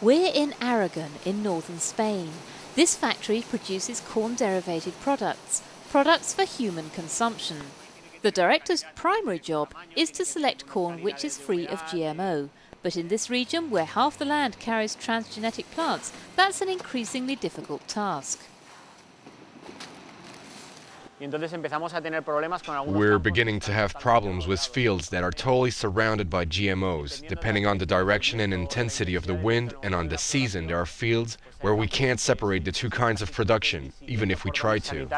We're in Aragon in northern Spain. This factory produces corn-derivated products for human consumption. The director's primary job is to select corn which is free of GMO. But in this region, where half the land carries transgenic plants, that's an increasingly difficult task. We're beginning to have problems with fields that are totally surrounded by GMOs. Depending on the direction and intensity of the wind and on the season, there are fields where we can't separate the two kinds of production, even if we try to.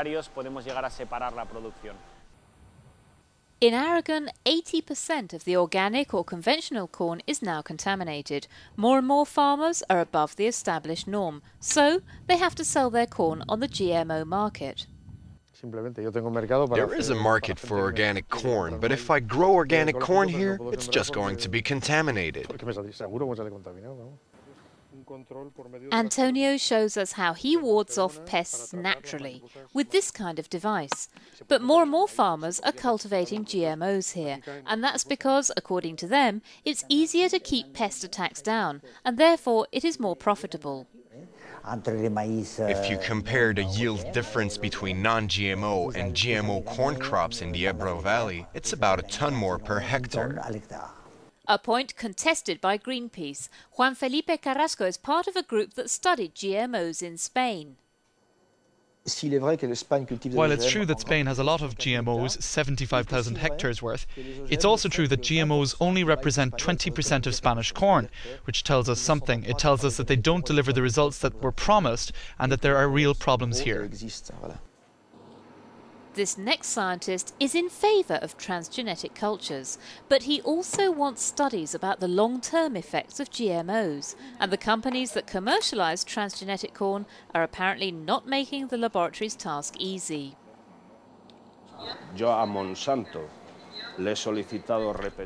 In Aragon, 80% of the organic or conventional corn is now contaminated. More and more farmers are above the established norm, so they have to sell their corn on the GMO market. There is a market for organic corn, but if I grow organic corn here, it's just going to be contaminated. Antonio shows us how he wards off pests naturally with this kind of device. But more and more farmers are cultivating GMOs here, and that's because, according to them, it's easier to keep pest attacks down, and therefore it is more profitable. If you compare the yield difference between non-GMO and GMO corn crops in the Ebro Valley, it's about a ton more per hectare. A point contested by Greenpeace. Juan Felipe Carrasco is part of a group that studied GMOs in Spain. While it's true that Spain has a lot of GMOs, 75,000 hectares worth, it's also true that GMOs only represent 20% of Spanish corn, which tells us something. It tells us that they don't deliver the results that were promised and that there are real problems here. This next scientist is in favour of transgenic cultures, but he also wants studies about the long-term effects of GMOs, and the companies that commercialise transgenic corn are apparently not making the laboratory's task easy.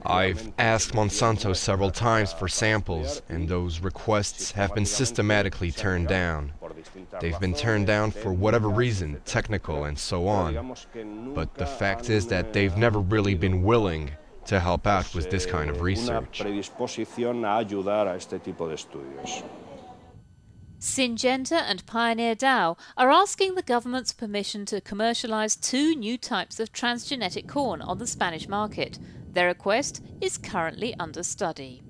I've asked Monsanto several times for samples, and those requests have been systematically turned down. They've been turned down for whatever reason, technical and so on. But the fact is that they've never really been willing to help out with this kind of research. Syngenta and Pioneer Dow are asking the government's permission to commercialise 2 new types of transgenic corn on the Spanish market. Their request is currently under study.